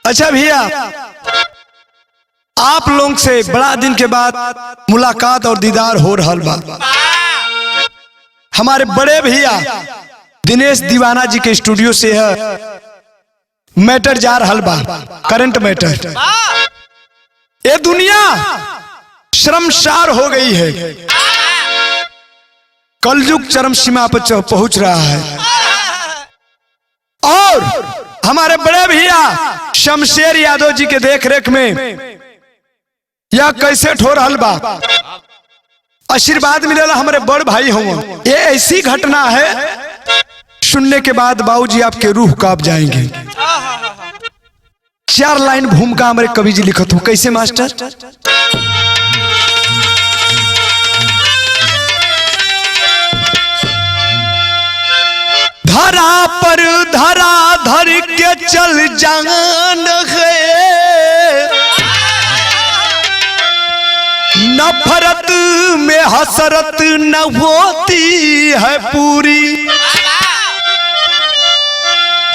अच्छा भैया, आप लोग से बड़ा दिन के बाद मुलाकात और दीदार हो रहा बा। हमारे बड़े भैया दिनेश दीवाना जी के स्टूडियो से है मैटर जा रहा बा, करंट मैटर। ये दुनिया शर्मसार हो गई है, कलयुग चरम सीमा पर पहुंच रहा है। और हमारे बड़े भैया शमशेर यादव जी के देखरेख में यह कैसे ठो रहल बा, आशीर्वाद मिलेला हमारे बड़ भाई हो। ये ऐसी घटना है सुनने के बाद बाबूजी आपके रूह कांप जाएंगे। 4 लाइन भूमिका हमारे कवि जी लिखत हूं, कैसे मास्टर? धरा पर धरा धर के चल जान है, नफरत में हसरत न होती है पूरी,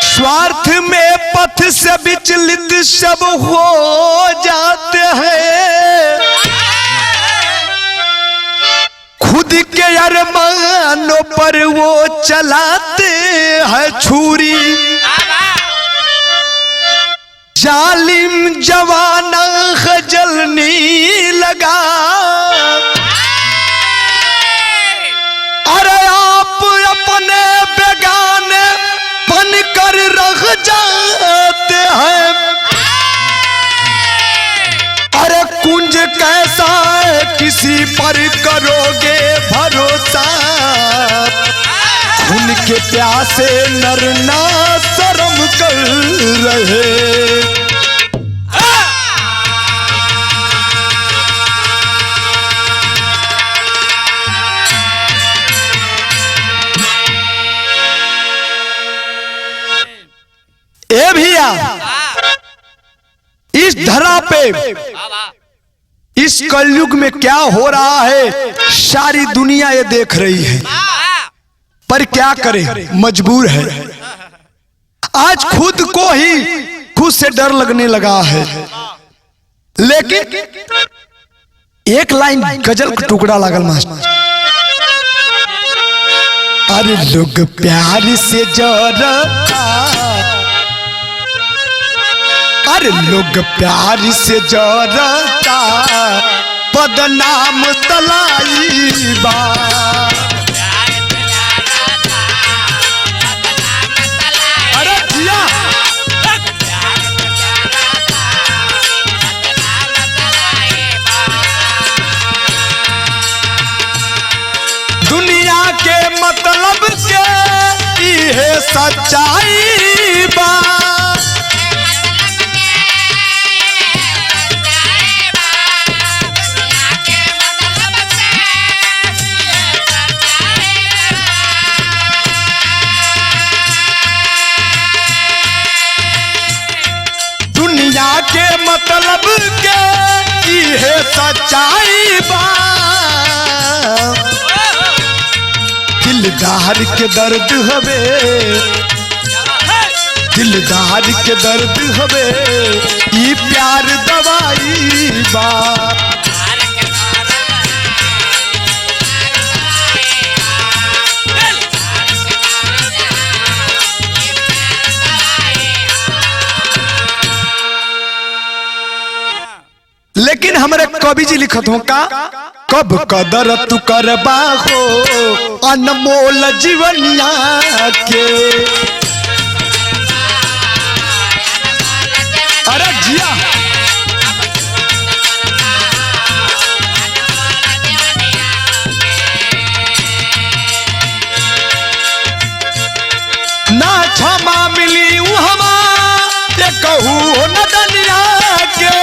स्वार्थ में पथ से विचलित सब हो जाते हैं, खुद के अरमानों पर वो चलाते हैं छुरी, जालिम जवाना जलनी लगा, अरे आप अपने बेगाने बनकर रह जाते हैं, अरे कुंज कैसा है किसी पर करोगे भरोसा, उनके प्यासे नर ना शर्म कर रहे। ए भैया, इस धरा पे इस कलयुग में क्या हो रहा है सारी दुनिया ये देख रही है, पर क्या करे, मजबूर है। आज खुद को ही खुद से डर लगने लगा है। लेकिन एक लाइन गजल का टुकड़ा लागल मास्टर, अरे लोग प्यार से जरता, अरे लोग प्यार से जरता, बदनाम तलाई बा, अरे जिया दुनिया के मतलब से ये सच्चाई बा, के मतलब के ये सच्चाई बा, दिलदार के दर्द हवे, दिलदार के दर्द हवे, ये प्यार दवाई बा, लेकिन हमारे कवि जी लिखत हो का, कब कदर तू करबा हो अनमोल जीवनिया के, अरे जिया ना क्षमा मिली हमा कहू न दुनिया के,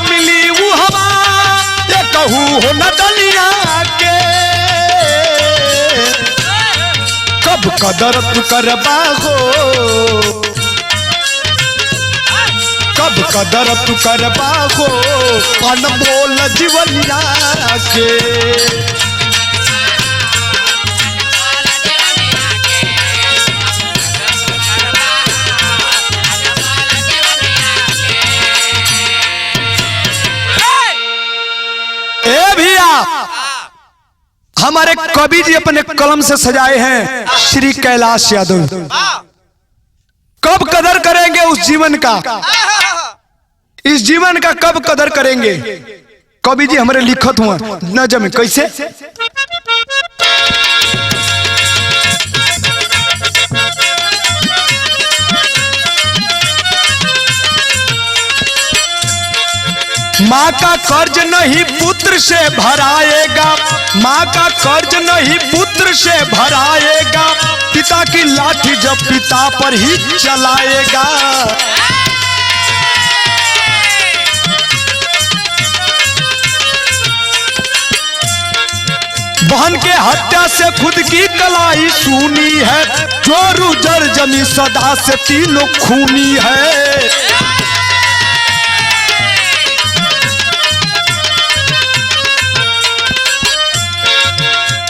मिली वो हवा ये कहू हो न दुनिया के, कब कदर तू करबा हो, कब कदर तू करबा हो अनमोल जीवनिया के। ए भैया हमारे कवि जी अपने कलम से सजाए हैं श्री कैलाश यादव। कब कदर करेंगे उस जीवन का, इस जीवन का कब कदर करेंगे? कवि जी हमारे लिखत हुआ नजम में कैसे? माँ का कर्ज नहीं पुत्र से भराएगा, माँ का कर्ज नहीं पुत्र से भराएगा, पिता की लाठी जब पिता पर ही चलाएगा। बहन के हत्या से खुद की कलाई सूनी है, जोरू जर जमी सदा से तीनों खूनी है।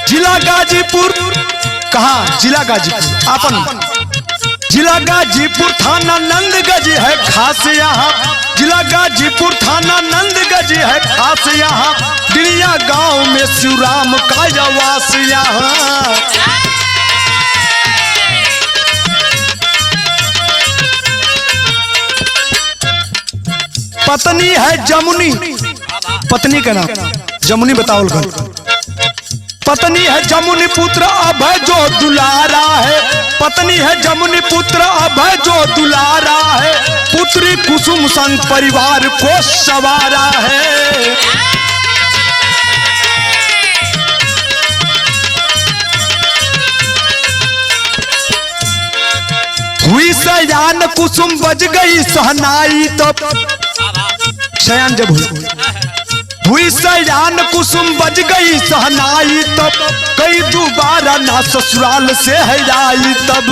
जिला गाजीपुर, कहा जिला गाजीपुर आपन, जिला गाजीपुर थाना नंदगंज है खास यहाँ, जिला गाजीपुर थाना नंदगंज है खास यहाँ, दिलिया गांव में शिवराम का आवास यहाँ। पत्नी है जमुनी, पत्नी का नाम जमुनी बताओ घर, पत्नी है जमुनी पुत्र अभय जो दुलारा है, पत्नी है जमुनी पुत्र अभय जो दुलारा है, पुत्री कुसुम संग परिवार को सवारा है। हुई सयान कुसुम बज गई सहनाई, तब सयान जब हुई सयान कुसुम बज गई सहनाई, तब कई दोबारा ना ससुराल से है आई तब।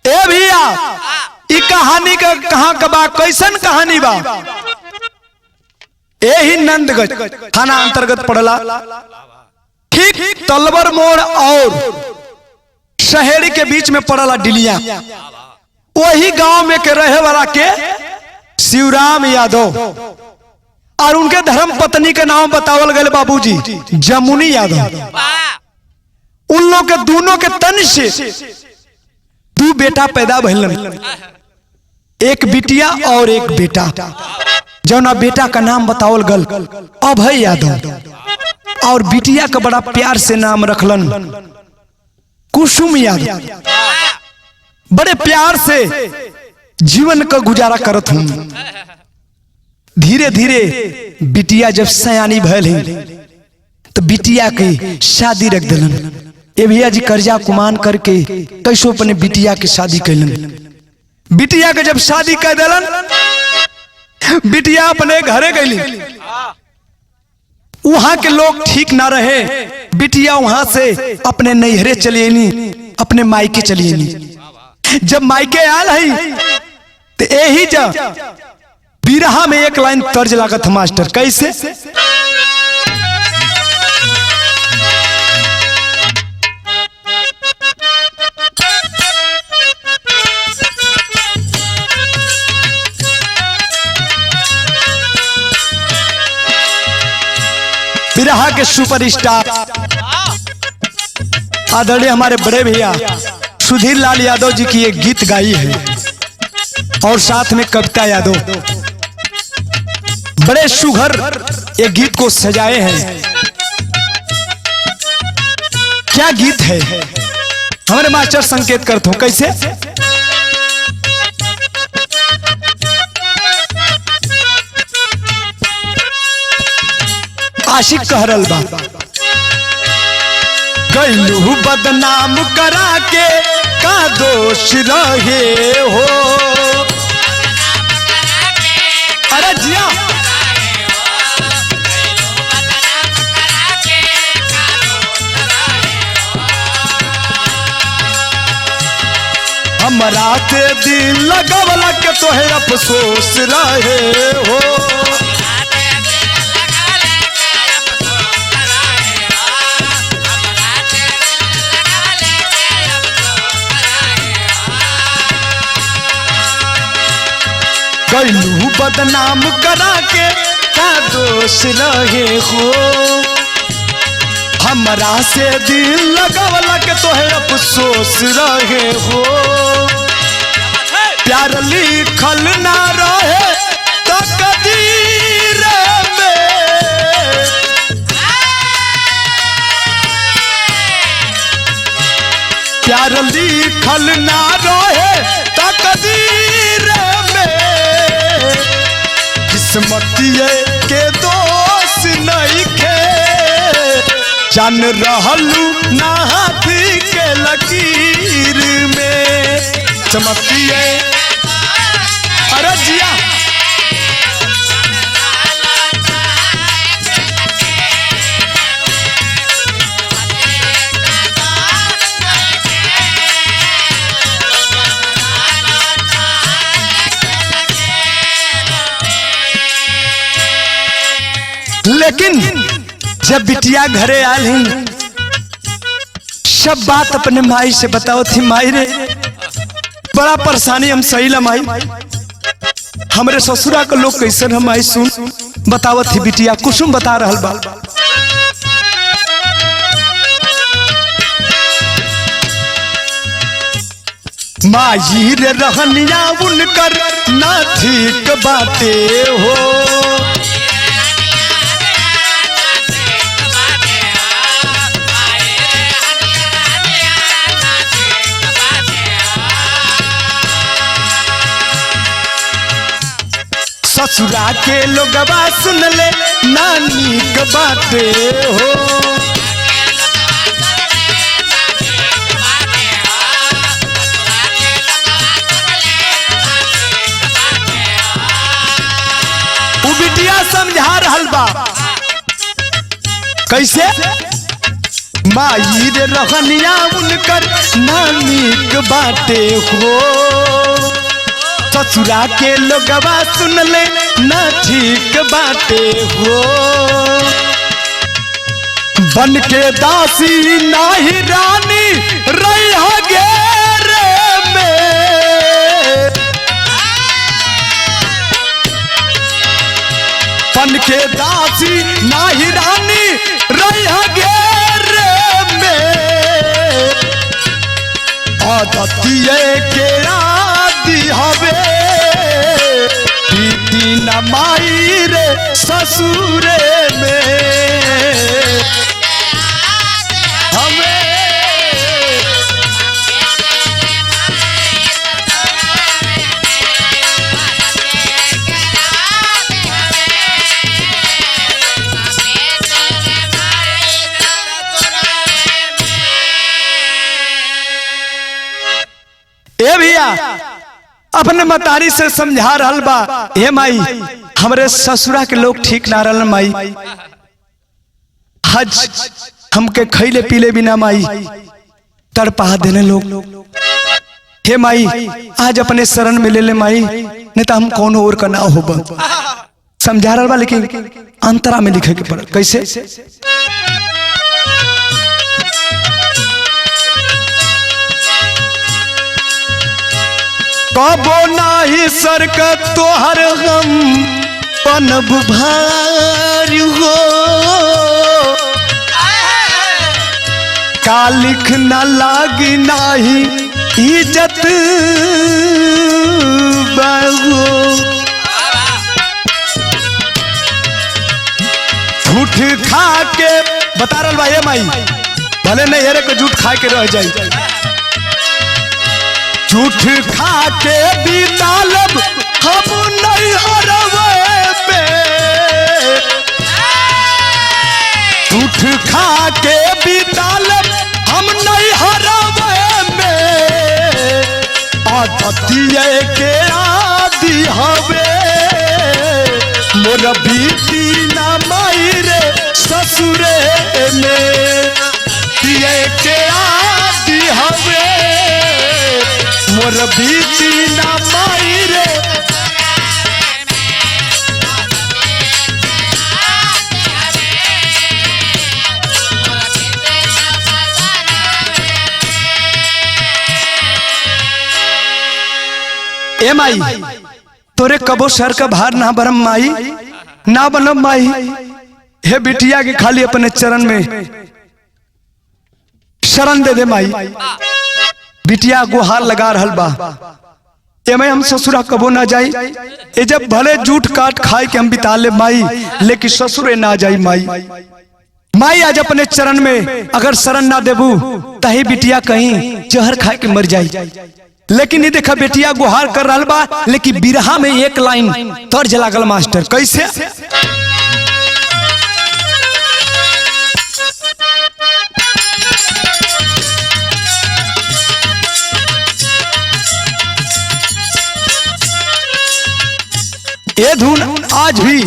ए भैया ई कहानी का कहाँ का बा, कैसन कहानी बा? यही नंदगंज थाना अंतर्गत पड़ला, ठीक तलवर मोड़ और शहरी के बीच में पड़ला डिलिया। वही गांव में के रहे वाला के शिवराम यादव और उनके धर्म पत्नी के नाम बतावल गए बाबूजी जमुनी यादव। उन लोग के दोनों के तन से 2 बेटा पैदा भइलन, एक बिटिया और एक बेटा। जौना बेटा का नाम बतावल गल अभय यादव और बिटिया का बड़ा प्यार से नाम रखलन कुसुम यादव। बड़े प्यार से जीवन का गुजारा करत हूं। धीरे धीरे बिटिया जब सयानी भैल तो बिटिया की शादी रख दिलन। ए भैया जी कर्जा कुमान करके कैसो अपने बिटिया की शादी कैलन। बिटिया के जब शादी कर दिलन, बिटिया अपने घरे गईली। वहां के लोग ठीक ना रहे, बिटिया वहां से अपने नैहरे चली आनी, अपने मायके चली आनी। जब मायके आल है तो यही जा बिरहा में एक लाइन तर्ज लागत मास्टर, कैसे? बिरहा के सुपरस्टार आदरणीय हमारे बड़े भैया सुधीर लाल यादव जी की एक गीत गाई है और साथ में कविता यादव बड़े सुघर एक गीत को सजाए हैं। क्या गीत है हमारे मास्टर संकेत करते हो, कैसे? आशिक कहरल बा, गैलू बदनाम करा के का दोष रहे हो। अरे जिया हमरा ते दिल लगवला के तोहे अफसोस रहे हो। कैलू बदनाम करा के का दोष रहे हो। हमरा से दिल लगवला के तोहे अफसोस रहे हो। प्यार लिखल ना रहे तकदीर में, प्यार लिखल ना रहे तकदीर में। किस्मतिये के दोष नहीं खे, जान रहलू ना हाथी के लकीर में। चमकिए अरे जिया लेकिन जब बिटिया घरे आल ही सब बात अपने माई से बताओ थी। माई रे बड़ा परेशानी हम सही ला माई, हमरे ससुरा के लोग कैसे हम माई सुन बतावत थी। बिटिया कुसुम बता रहल बा। माई रे रहनिया उनकर ना ठीक बाटे हो। ससुरा के लोगवा सुन ले नानी के बाटे हो। उ बिटिया समझा रहल बा कैसे। माई रे रहनिया उनकर नानी के बाटे हो। ससुरा के लोगवा सुन ले ना ठीक बाटे हो। बन के दासी नाही रानी रह गेरे में। बन के दासी नाही रानी रह गेरे में। आदतिये के आदि हवे न माई रे ससुरे में हमें। ए भैया अपने मतारी से समझा रहल बा। हे माई हमरे ससुरा के लोग ठीक ना रहल माई। हज हमके खैले पीले बिना माई तड़पा देने लोग। हे माई आज अपने शरण में ले ले माई, नहीं तो हम कौन और का ना होबा। समझा रहल बा लेकिन अंतरा में लिखे के पड़ कैसे। कबो नाही सरकत तोहर गम पनब भारी हो। का लिख न लागी नाही इज्जत बाहो। झूठ खा के बता रहल बा। माई भले नहीं हेरे को झूठ खा के रह जाई। झूठ खा के भी तालब हम नहीं हरवे पे। झूठ खा के भी तालब हम नहीं हरवे में। आदतिये के आदि हवे मोर बीती ना माई रे ससुरे में। दिये के आदि हवे मोर बीती ना माई रे। ए माई तोरे कबो सर का भार ना बरम माई, ना बनम माई। हे बिटिया के खाली अपने चरण में शरण दे दे माई। बिटिया गुहार लगा रहल बा, एमे हम ससुरा कबो ना जाई। ए जब भले जूठ काट खाए के हम बिता ले माई, लेकिन ससुरे ना जाई माई। माई आज अपने चरण में अगर शरण ना देबू तही बिटिया कहीं जहर खा के मर जाई। लेकिन ये देखा बेटिया गुहार कर रहा बा, लेकिन बिरहा में एक लाइन तर्ज लागल मास्टर, कैसे? ये धुन आज भी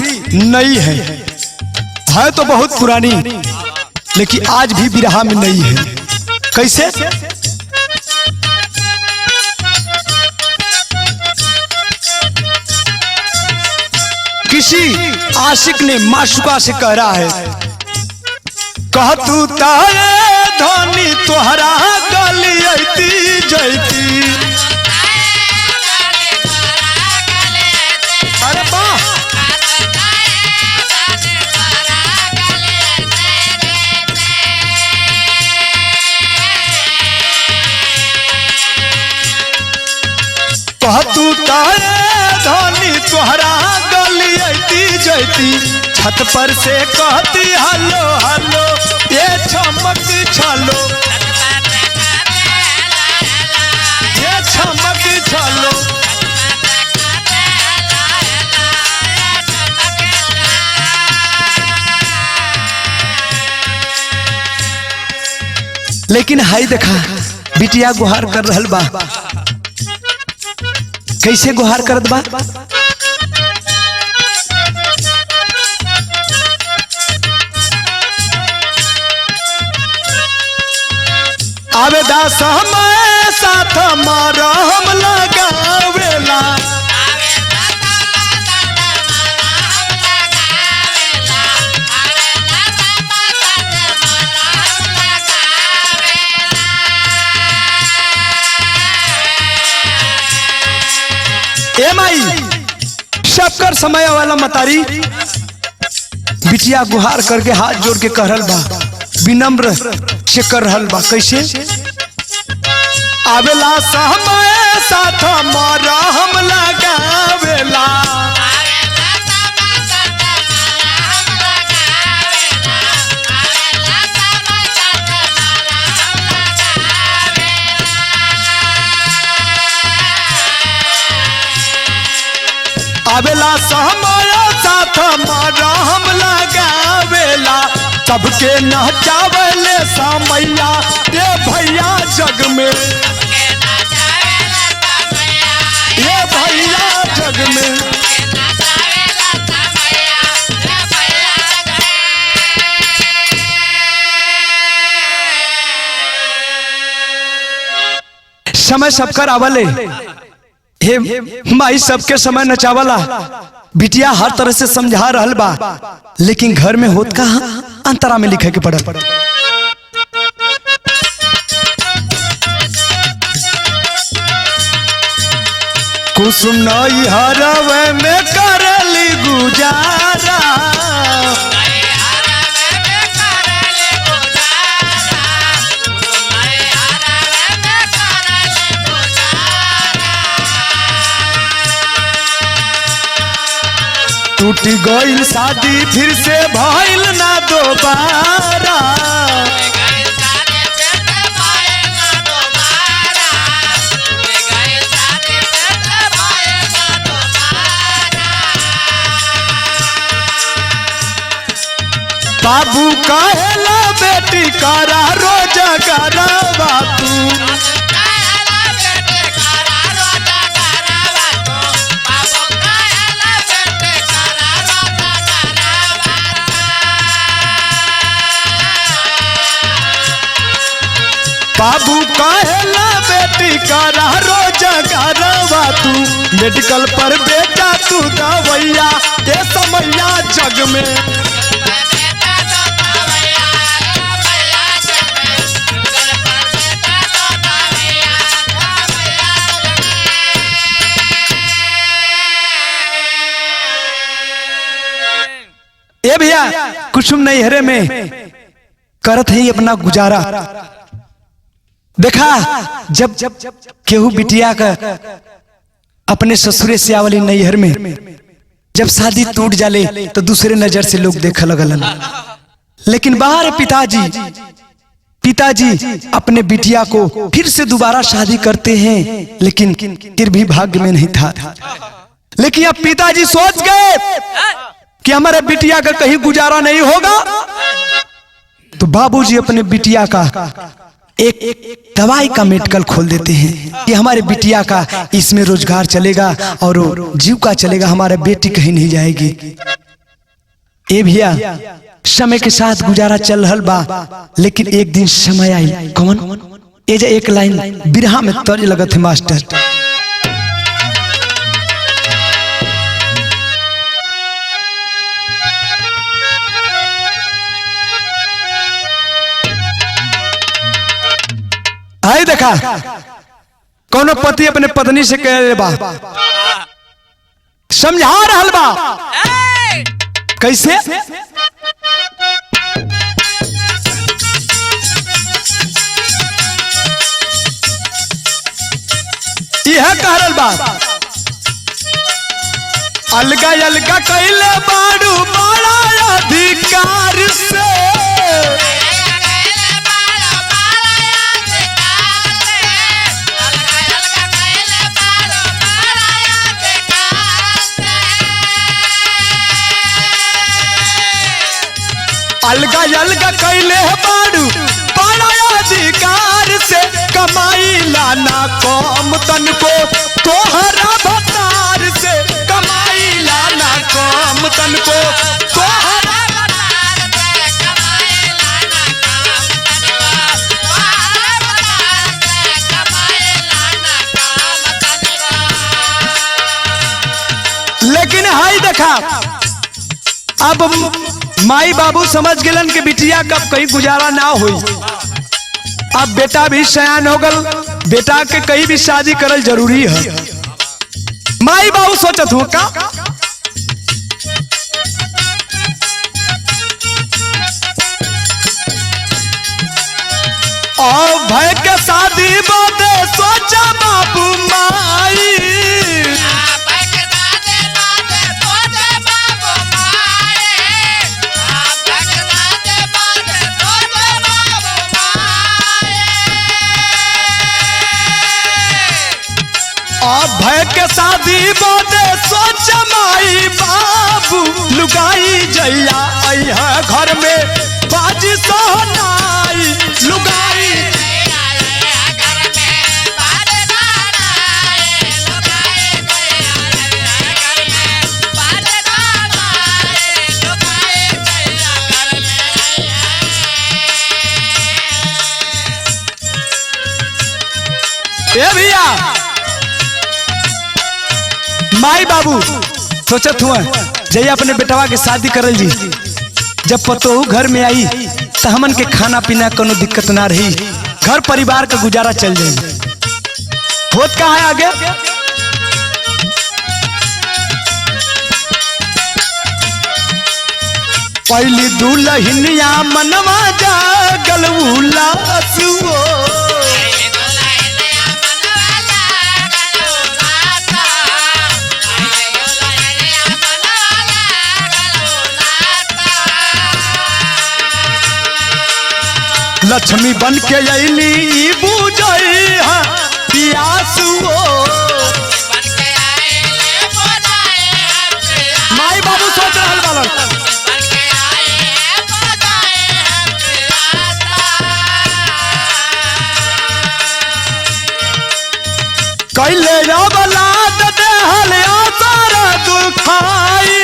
नई है तो बहुत पुरानी, लेकिन आज भी बिरहा में नई है। कैसे? किसी आशिक ने माशुका से कह रहा है, कह तू तारे धनी तोहरा गली अइती जैती। अरे वाह, कह तू तारे धनी तोहरा गली अइती जैती। छत पर से कहती हलो हलो, ये चमक छलो, ये चमक छलो। लेकिन हाई देखा बिटिया गुहार कर रहल बा, कैसे गुहार करत बा? आवेदा समय साथ मारा हम लगावेला। ए माई सबकर समय वाला मतारी बिटिया गुहार करके हाथ जोड़ के कह रहल बा, विनम्र से कर रहल बा। कैसे? आवेला समय साथ मारा हम लगावेला। आवेला समय साथ मारा हम लगावेला। सबके नचावले सामैया ये भैया जग में, ये भैया जग में। समय सबकर आवले, हे माई सबके समय नचावला। बिटिया हर तरह से समझा रहल बा, लेकिन घर में होत का अंतरा में लिखे के पड़ल। कुसुम नई हरवे में करली गुजारा। टूट गईल शादी फिर से भइल ना दोबारा। बाबू कहेला बेटी करा रोजगारा बातू। बाबू कहेला बेटी जल्दी करा रोजगारवा तू मेडिकल पर बेटा तू दवैया ए समैया जग में। ए भैया कुसुम नैहरे में करत है अपना गुजारा। देखा जब केहू बिटिया का अपने ससुरे से आवली नैहर में जब शादी टूट जाले तो दूसरे नजर से लोग देख लगलन। लेकिन बाहर पिताजी अपने बिटिया को फिर से दोबारा शादी करते हैं, लेकिन फिर भी भाग्य में नहीं था। लेकिन अब पिताजी सोच गए कि हमारे बिटिया का कहीं गुजारा नहीं होगा, तो बाबूजी अपने बिटिया का एक दवाई का मेडिकल खोल देते हैं कि हमारे बिटिया का इसमें रोजगार चलेगा और जीविका चलेगा, हमारा बेटी कहीं नहीं जाएगी। ए भैया समय के साथ गुजारा चल रहल बा, लेकिन एक दिन समय आई कौन ए जे एक लाइन बिरहा में तर्ज लगत है मास्टर। आई देखा कौनो पति अपने पत्नी से कह रहे बा, समझा रहल बा कैसे। यह कह रहल बा अलगा अलगा कैले बाड़ू बड़ा अधिकार से, अलगा अलगा कैले बाड़ू बड़ा अधिकार से, कमाई लाना कम तन को तोहरा भतार से, कमाई लाना कम तन को तोहरा भतार से, कमाई लाना कम तन को तोहरा भतार से, कमाई लाना कम तन को। लेकिन हाय देखा अब माई बाबू समझ गलन कि बिटिया कब कहीं गुजारा ना हुई। अब बेटा भी सयान हो गल, बेटा के कहीं भी शादी करल जरूरी है। माई बाबू सोचत हो का और भय के शादी बादे सोचा बाबू माई, भय के शादी बादे सोच माई बाबू लुगाई जैया अइहा घर में बाजी सोहनाई, लुगाई घर में बाजी सोहनाई, लुगाई घर में बाजी सोहनाई, लुगाई घर में। ए भैया माई बाबू सोचत हुआ जय अपने बेटवा के शादी करल जी, जब पतोहू घर में आई तो हमन के खाना पीना कोनो दिक्कत ना रही, घर परिवार का गुजारा चल जाए। होत का है आगे पहली दुल्हनिया मनवा जागल उलासुओ, लक्ष्मी बन के अली बुझई पियासुओ, माई बाबू सोच रहल बालन कैले अवलाद देहल आसार दुखाई,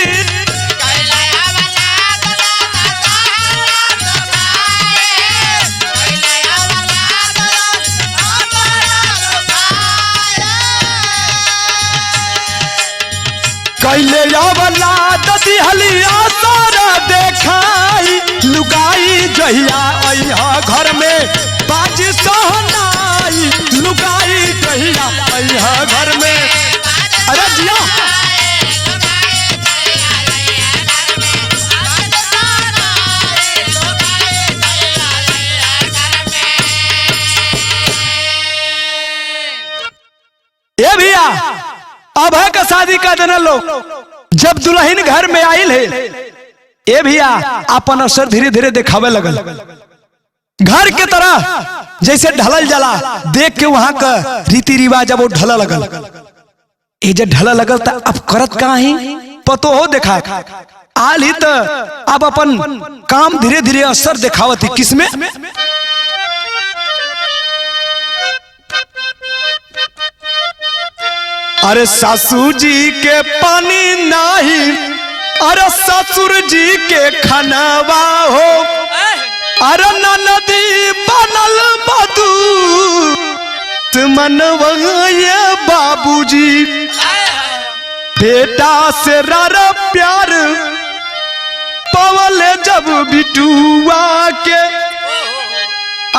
दिहलिया सारा देखाई लुगाई जहिया अइहा घर में बाजी सहनाई लुगाई जहिया अइहा घर में। अरे जिया ये भैया अब है का शादी का देना लोग जब दुल्हन घर में आइल है ए भैया अपन असर धीरे धीरे दिखावे लगल। घर के तरह जैसे ढलल जला देख के वहां का रीति रिवाज अब वो ढला लगल। ये जब ढला लगल तो अब करत का ही पतो हो देखा आल ही तो अब अपन काम धीरे धीरे असर दिखावत किसमें। अरे सासू जी के पानी नहीं अरे ससुर जी के खनवा हो अरे नदी बनल मधु मनवैया बाबूजी बेटा से रर प्यार पवल जब बिटुआ के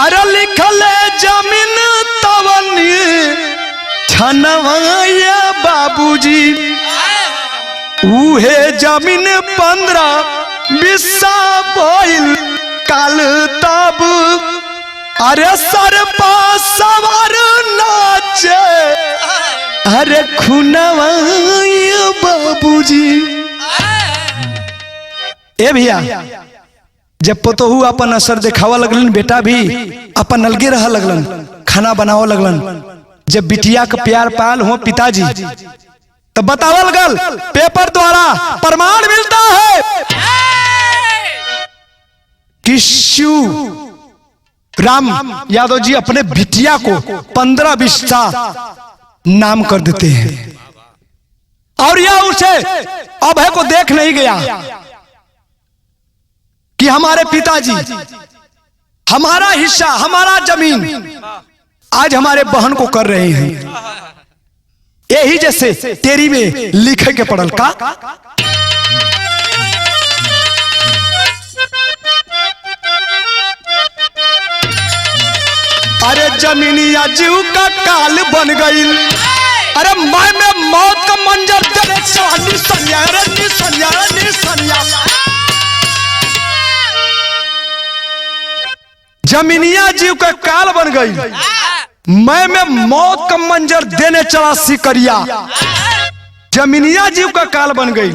अरे लिखल जमीन तवनी छनवैया बाबूजी उहे जमीन 15-20 भइल काल तब अरे सर पर सवार नाचे अरे खुनवैया बाबूजी। ए भैया जब पतोहू अपन असर दिखावा लगलन बेटा भी अपन अलगे रह लगलन खाना बनावा लगलन। जब बिटिया का प्यार पाल हो पिताजी तो बतावल गल पेपर द्वारा प्रमाण मिलता है कि शिव राम यादव जी अपने बिटिया को 15-20 नाम कर देते हैं और यह उसे अभय को देख नहीं गया कि हमारे पिताजी हमारा हिस्सा हमारा जमीन आज हमारे बहन को कर रहे हैं। यही जैसे तेरी में लिखे के पड़ल का अरे जमीनिया जीव का काल बन गई अरे मैं में मौत का मंजर तेरे जमीनिया जीव का काल बन गई मैं में मौत का मंजर देने चला सिकरिया जमीनिया जीव का काल बन गई।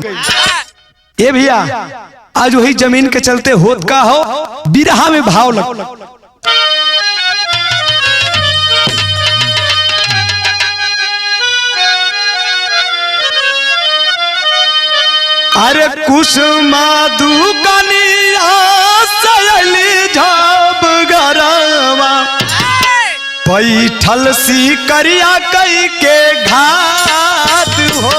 ये भैया आज वही जमीन के चलते होत का हो बिरहा में भाव लग अरे कुसुमा दुकनिया सयली झाब गरवा बैठल सी करिया कई के घाट हो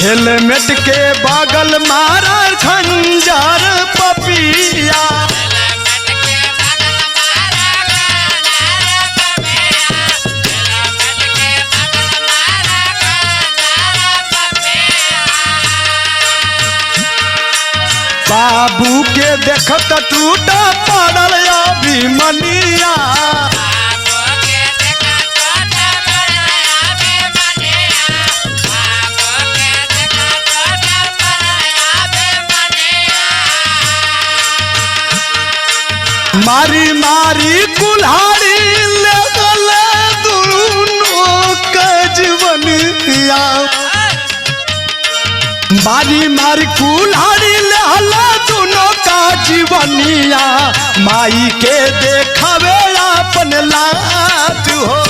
हेलमेट के बगल मारा खंजर पपिया बाबू के देखत टूटा पड़ल अभिमनिया मारी मारी कुल्हाड़ी लगल दोनों कजवनिया मारी मारी कुल्हाड़ी लगल दोनों का जीवनिया माई के देखावे अपन लात हो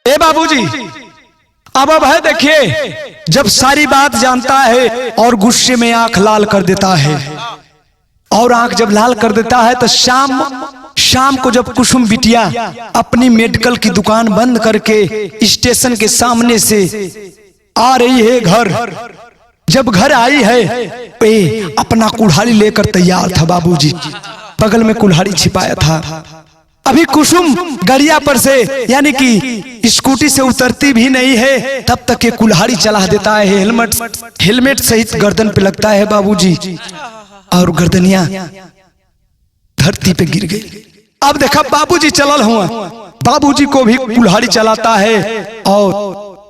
ए बाबूजी अब है देखिए, जब सारी बात जानता है और गुस्से में आंख लाल कर देता है, और आंख जब लाल कर देता है तो शाम को जब कुसुम बिटिया अपनी मेडिकल की दुकान बंद करके स्टेशन के सामने से आ रही है घर, जब घर आई है अपना कुल्हाड़ी लेकर तैयार था बाबूजी, बगल में कुल्हाड़ी छिपाया था। अभी कुसुम गरिया पर से यानी कि स्कूटी से उतरती भी नहीं है, तब तक ये कुल्हाड़ी चला देता है। हेलमेट सहित गर्दन पे लगता है बाबूजी, और गर्दनिया धरती पे गिर गई। अब देखा बाबूजी चलल हुआ, बाबूजी को भी कुल्हाड़ी चलाता है और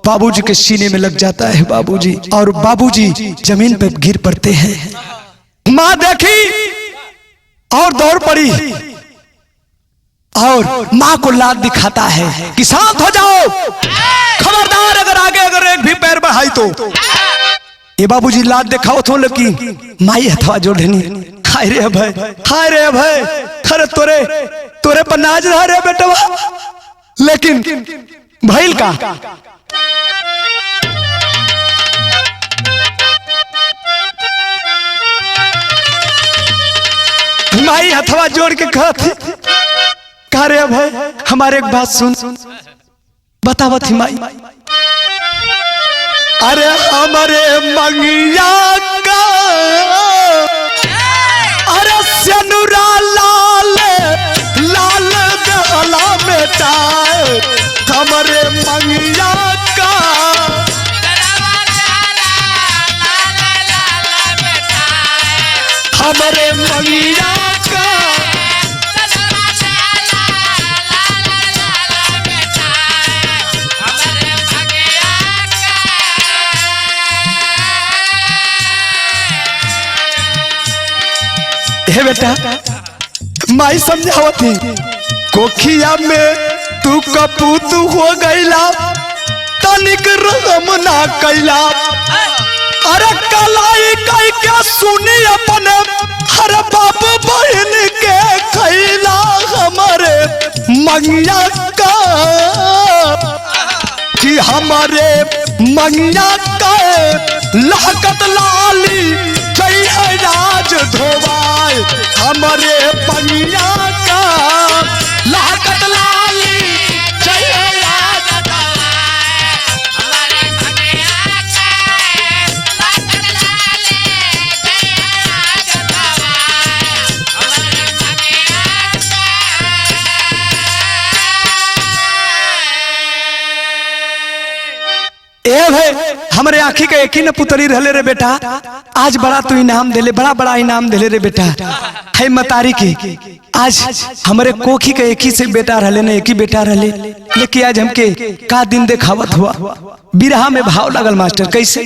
बाबूजी के सीने में लग जाता है बाबूजी, और बाबूजी जमीन पे गिर पड़ते हैं। माँ देखी और दौड़ पड़ी और माँ को लात दिखाता है कि शांत हो जाओ, खबरदार अगर एक भी पैर बढ़ाई तो। ये बाबूजी लात दिखाओ तो लकी माई हथवा जोड़नी, हाय रे भाई, हाय रे भाई, अरे तोरे पर नाज रहा रे बेटवा, लेकिन भइल का माई हथवा जोड़ के कहा रे भाई हमारे एक बात सुन, बतावा थी माई। अरे हमारे मंगिया का अरे सनुरा लाल लाल गला बेटा, हमारे मंगिया का हमारे मंगिया का हे बेटा माई समझावती, कोखिया में तू कपूत हो गईला, तनिक रहम ना कैला। अरे कलाई कई क्या सुनी अपने हर बाप बहन के खैला, हमारे मंगिया का कि हमारे मंगिया का लहकत लाली जय राज धोवाए, हमारे मंगिया का लहकत लाली जय राज धोवाए, हमारे मंगिया का लहकत लाली जय राज धोवाए, हमारे मंगिया का। ए भाई हमारे आँखी का एक ही न पुतरी रहले रे बेटा, आज बड़ा तू इनाम देले, बड़ा बड़ा इनाम देले रे बेटा। है मतारी के आज हमारे कोखी का एक ही से बेटा रहले न, एक ही बेटा रहले, लेकिन आज हमके का दिन देखावत हुआ, बिरहा में भाव लगल मास्टर कैसे।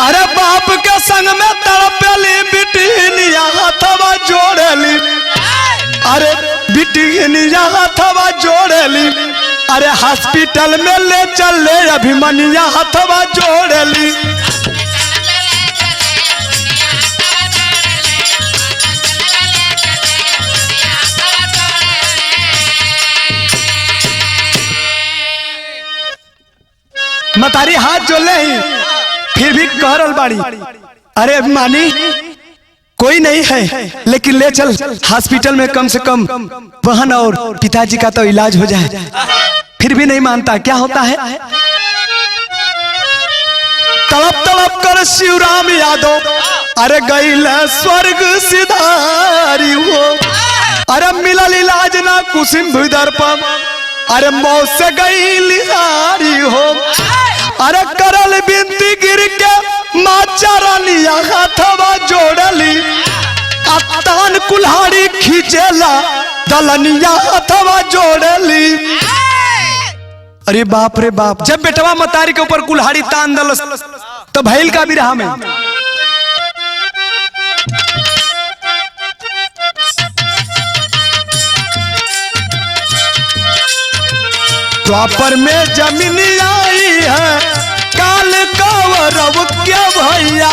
अरे बाप के संग में तड़पेली बिटिनिया हथवा जोड़ेली, अरे बिटिनिया हथवा जोड़ेली, अरे हॉस्पिटल में ले चले अभिमनिया हथवा जोड़ेली। मतारी हाथ जोड़ले ही फिर भी कह रहा बाड़ी, अरे अभिमानी कोई नहीं है, लेकिन ले चल हॉस्पिटल में, कम से कम बहन और पिताजी का तो इलाज हो जाए। फिर भी नहीं मानता, क्या होता है तड़प तड़प कर शिवराम यादव अरे गईल स्वर्ग सिधारी हो, अरे मिलल इलाज ना कुसुम दर्पण, अरे मौत से गईल हारी हो, अरे करल बिनती गिर के माँ चरनिया हथवा जोड़ली, अतान कुल्हाड़ी खींचेला दलनिया हथवा जोड़ली। अरे बाप रे बाप, जब बेटवा मतारी के ऊपर कुल्हाड़ी तान दल तो भैल का बिरहा में द्वापर में जमीन आई है काल कौरव के भैया,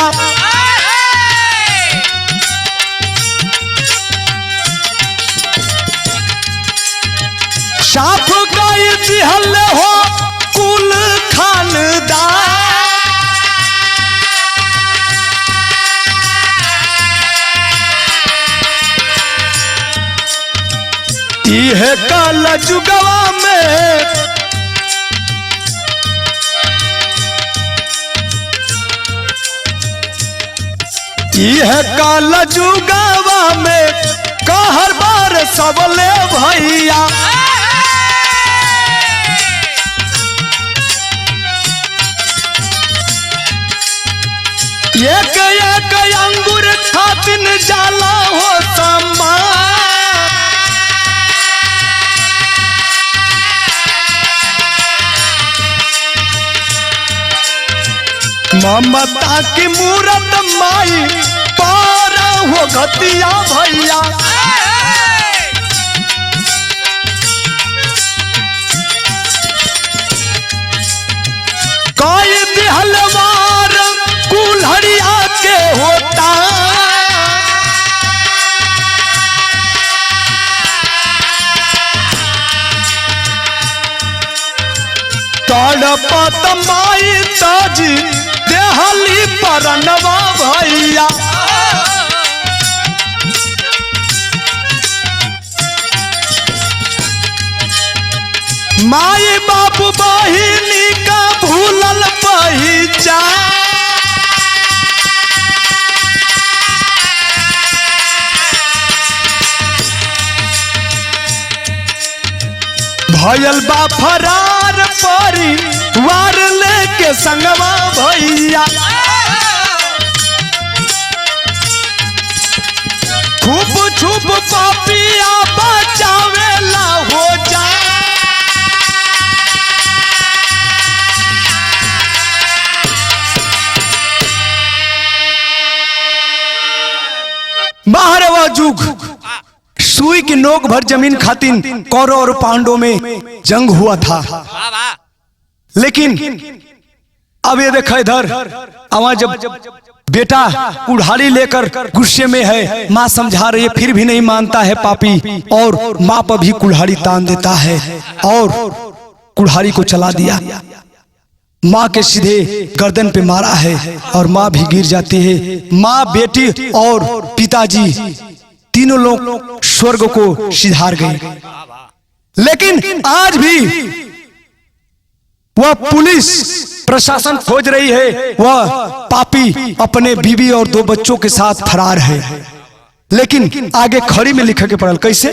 साफ गई दिहल हो कुल खानदान। यह काला जुगवा में यह काला जुगवा में कहर बार सबले भैया। एक एक अंगूर खातिन जाला हो सम्मा। ममता की मूरत माई पारा हो घतिया भैया। कोई दिहलवार कुल्हड़िया के होता। तड़पत माई ताजी देहली परनवा भैया। माई बाबू बहिनी का भूलल पहचान। भयल बा फरार परिवार लेके संगवा भैया। छुप छुप पापिया बचावेला हो जा। बाहरवा जुग सुई की नोक भर जमीन खातिन कौरव और पांडवों में जंग हुआ था। लेकिन अब ये देखा इधर आवाज जब बेटा कुल्हाड़ी लेकर गुस्से में है, माँ समझा रही है फिर भी नहीं मानता है पापी, और माँ पर भी कुल्हाड़ी तान देता है और कुल्हाड़ी को चला दिया। माँ के सीधे गर्दन पे मारा है और माँ भी गिर जाती है। माँ, बेटी और पिताजी तीनों लोग स्वर्ग को सिधार गए। लेकिन आज भी वह पुलिस प्रशासन खोज रही है, वह पापी अपने बीवी और 2 बच्चों के साथ फरार है। लेकिन आगे खड़ी में लिखा के पड़ल कैसे?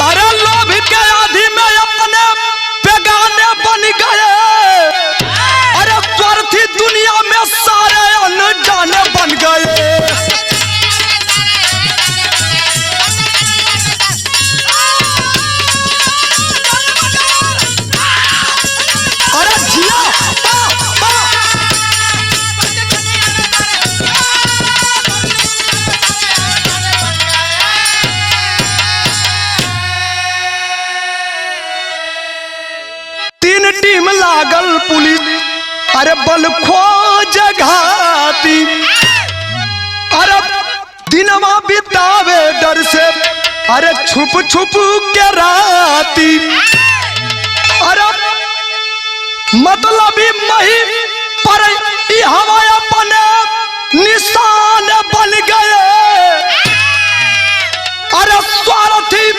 अरे लोभ के आदि में अपने बेगाने बन गए। अरे स्वार्थी दुनिया में सारे अनजाने बन गए। टीम लागल पुलिस, अरे बल खोज घाती। अरे दिनवा बितावे डर से, अरे छुप छुप के राती। अरे मतलब मही पर हवा अपने निशान बन गए। अरे स्वार्थी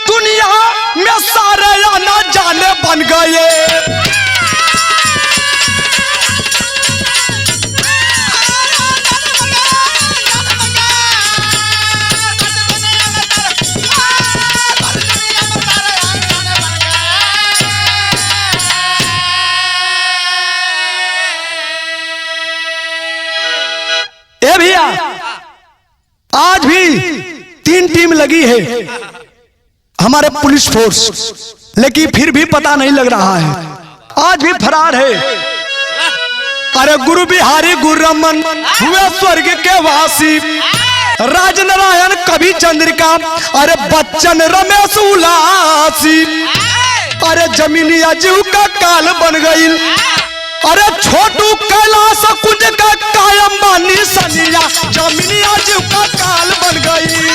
दुनिया में सारे ना जाने बन गए। ए भैया, आज भी 3 टीम लगी है हमारे पुलिस फोर्स, लेकिन फिर भी पता नहीं लग रहा है, आज भी फरार है। अरे गुरु बिहारी गुरु रमन हुए स्वर्ग के वासी, राजनारायण कवि चंद्रिका, अरे बच्चन रमेश उलासी। अरे जमीनी अजीव का काल बन गई, अरे छोटू कैलाश कुंज का कायम बानी सनिया जमीनिया जीव का काल बन गई।